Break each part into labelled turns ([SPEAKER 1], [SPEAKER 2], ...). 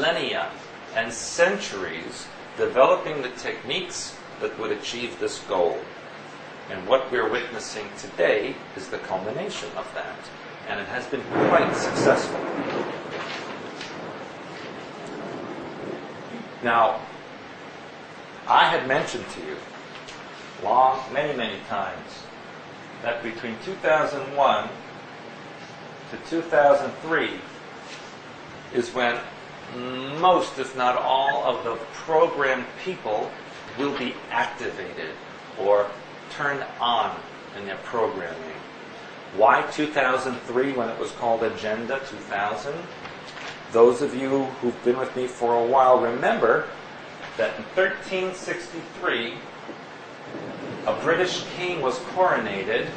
[SPEAKER 1] millennia and centuries developing the techniques that would achieve this goal. And what we're witnessing today is the culmination of that. And it has been quite successful. Now, I had mentioned to you many times, that between 2001 to 2003 is when most, if not all, of the programmed people will be activated or turned on in their programming. Why 2003 when it was called Agenda 2000? Those of you who've been with me for a while remember that in 1363, a British king was coronated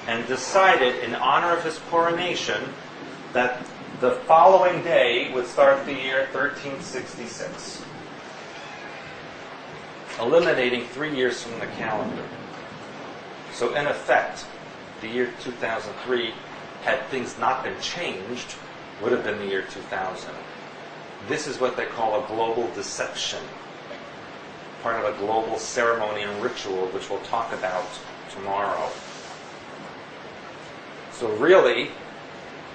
[SPEAKER 1] and decided in honor of his coronation that the following day would start the year 1366, eliminating 3 years from the calendar. So in effect, the year 2003, had things not been changed, would have been the year 2000. This is what they call a global deception, part of a global ceremony and ritual, which we'll talk about tomorrow. So really,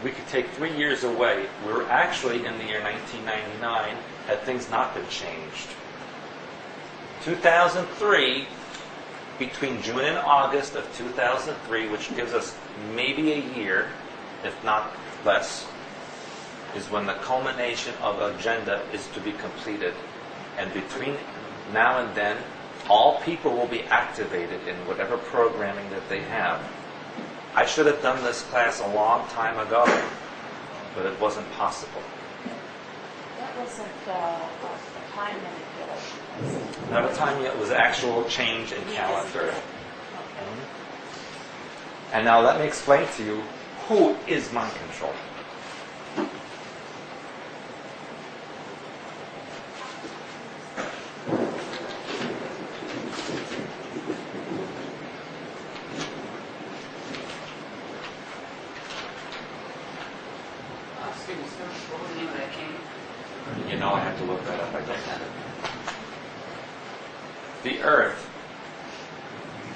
[SPEAKER 1] we could take 3 years away. We were actually in the year 1999, had things not been changed. 2003, between June and August of 2003, which gives us maybe a year, if not less, is when the culmination of the agenda is to be completed. And between now and then, all people will be activated in whatever programming that they have. I should have done this class a long time ago, but it wasn't possible.
[SPEAKER 2] That wasn't a time manipulation.
[SPEAKER 1] Not a time yet, it was actual change in calendar.
[SPEAKER 2] Okay.
[SPEAKER 1] And now let me explain to you who is mind control. You know I have to look that up. I don't have it. The Earth,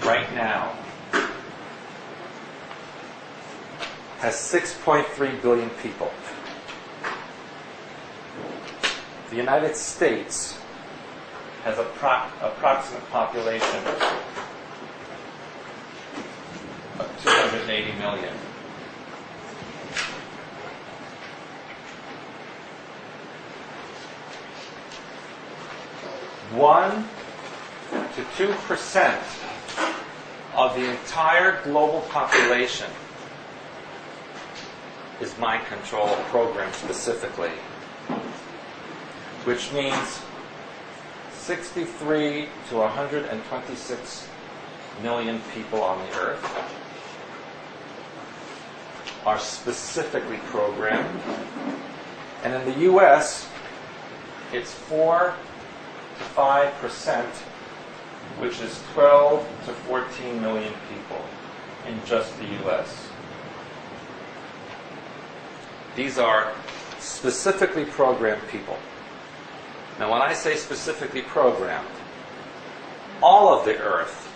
[SPEAKER 1] right now, has 6.3 billion people. The United States has approximate population of 280 million. One to 2% of the entire global population is mind control programmed specifically, which means 63 to 126 million people on the earth are specifically programmed. And in the US, it's 4 to 5%, which is 12 to 14 million people in just the US. These are specifically programmed people. Now, when I say specifically programmed, all of the Earth,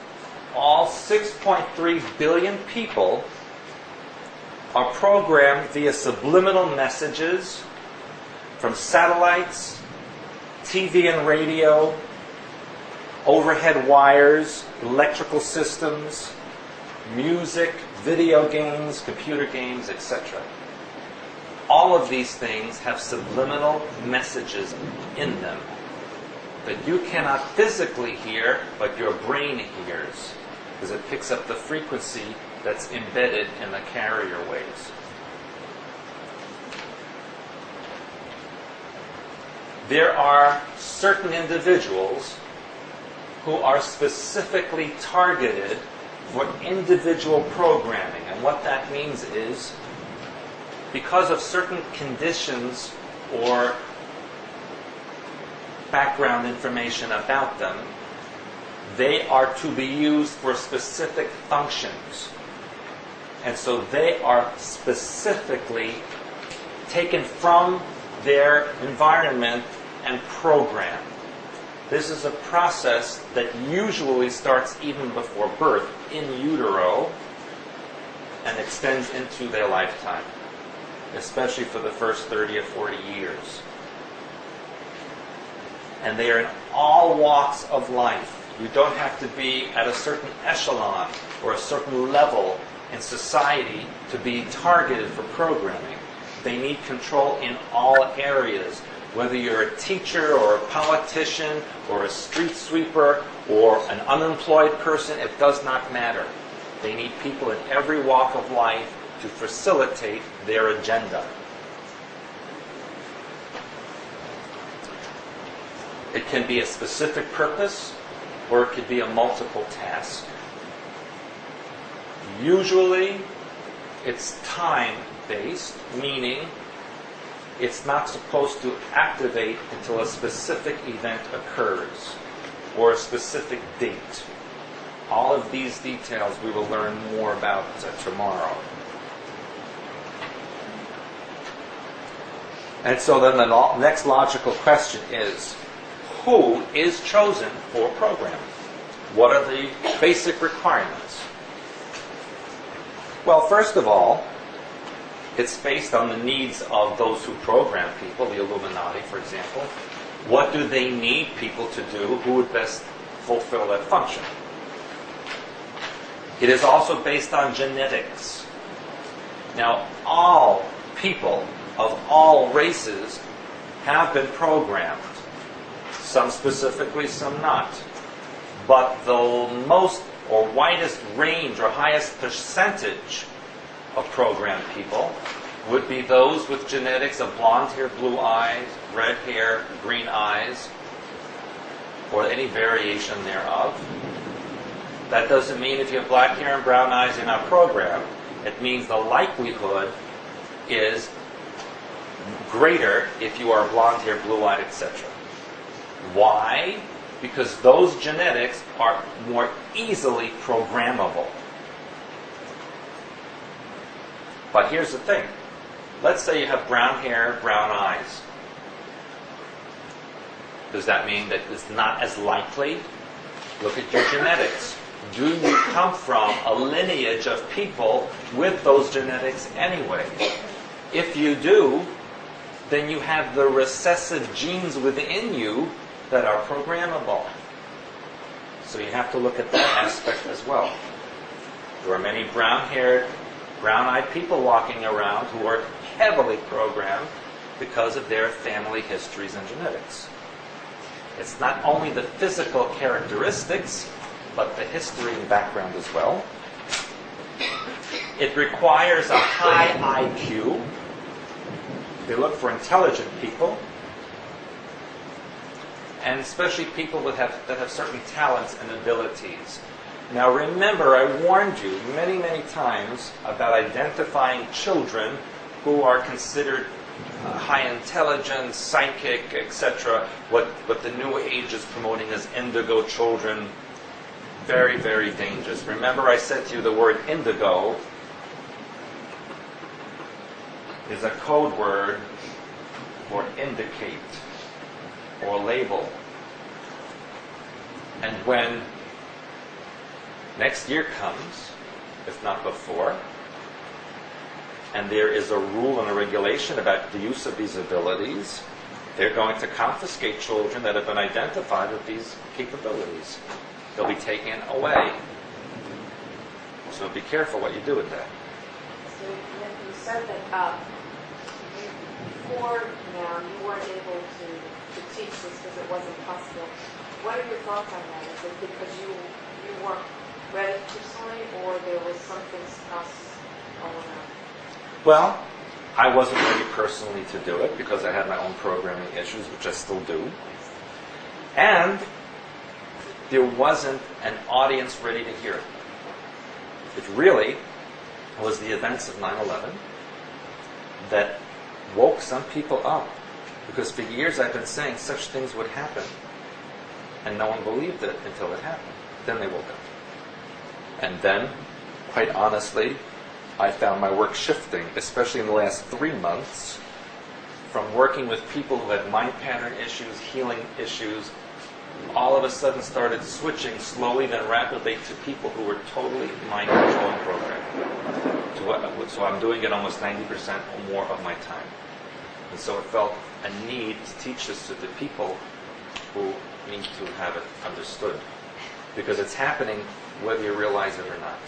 [SPEAKER 1] all 6.3 billion people, are programmed via subliminal messages from satellites, TV and radio, overhead wires, electrical systems, music, video games, computer games, etc. All of these things have subliminal messages in them that you cannot physically hear, but your brain hears, because it picks up the frequency that's embedded in the carrier waves. There are certain individuals who are specifically targeted for individual programming. And what that means is, because of certain conditions or background information about them, they are to be used for specific functions. And so they are specifically taken from their environment and program. This is a process that usually starts even before birth, in utero, and extends into their lifetime, especially for the first 30 or 40 years. And they are in all walks of life. You don't have to be at a certain echelon or a certain level in society to be targeted for programming. They need control in all areas. Whether you're a teacher or a politician or a street sweeper or an unemployed person, it does not matter. They need people in every walk of life to facilitate their agenda. It can be a specific purpose, or it could be a multiple task. Usually, it's time-based, meaning it's not supposed to activate until a specific event occurs, or a specific date. All of these details we will learn more about tomorrow. And so then the next logical question is, who is chosen for programming? What are the basic requirements? Well, first of all, it's based on the needs of those who program people, the Illuminati, for example. What do they need people to do? Who would best fulfill that function? It is also based on genetics. Now, all people of all races have been programmed. Some specifically, some not. But the most or widest range or highest percentage of programmed people would be those with genetics of blonde hair, blue eyes, red hair, green eyes, or any variation thereof. That doesn't mean if you have black hair and brown eyes you're not programmed. It means the likelihood is greater if you are blonde hair, blue eyed, etc. Why? Because those genetics are more easily programmable. But here's the thing. Let's say you have brown hair, brown eyes. Does that mean that it's not as likely? Look at your genetics. Do you come from a lineage of people with those genetics anyway? If you do, then you have the recessive genes within you that are programmable. So you have to look at that aspect as well. There are many brown-haired, brown-eyed people walking around who are heavily programmed because of their family histories and genetics. It's not only the physical characteristics, but the history and background as well. It requires a high IQ. They look for intelligent people, and especially people that have certain talents and abilities. Now remember, I warned you many, many times about identifying children who are considered high intelligence, psychic, etc. What the New Age is promoting as indigo children. Very, very dangerous. Remember I said to you the word indigo is a code word for indicate or label. And when next year comes, if not before, and there is a rule and a regulation about the use of these abilities, they're going to confiscate children that have been identified with these capabilities. They'll be taken away. So be careful what you do with that.
[SPEAKER 2] So you said that before now you weren't able to teach this because it wasn't possible. What are your thoughts on that? Is it because you weren't ready personally, or there was something else going on?
[SPEAKER 1] Well, I wasn't ready personally to do it because I had my own programming issues, which I still do. And there wasn't an audience ready to hear it. It really was the events of 9/11 that woke some people up. Because for years I've been saying such things would happen. And no one believed it until it happened. Then they woke up. And then, quite honestly, I found my work shifting, especially in the last 3 months, from working with people who had mind pattern issues, healing issues, all of a sudden started switching slowly then rapidly to people who were totally mind control and programmed. So I'm doing it almost 90% or more of my time. And so it felt a need to teach this to the people who need to have it understood. Because it's happening whether you realize it or not.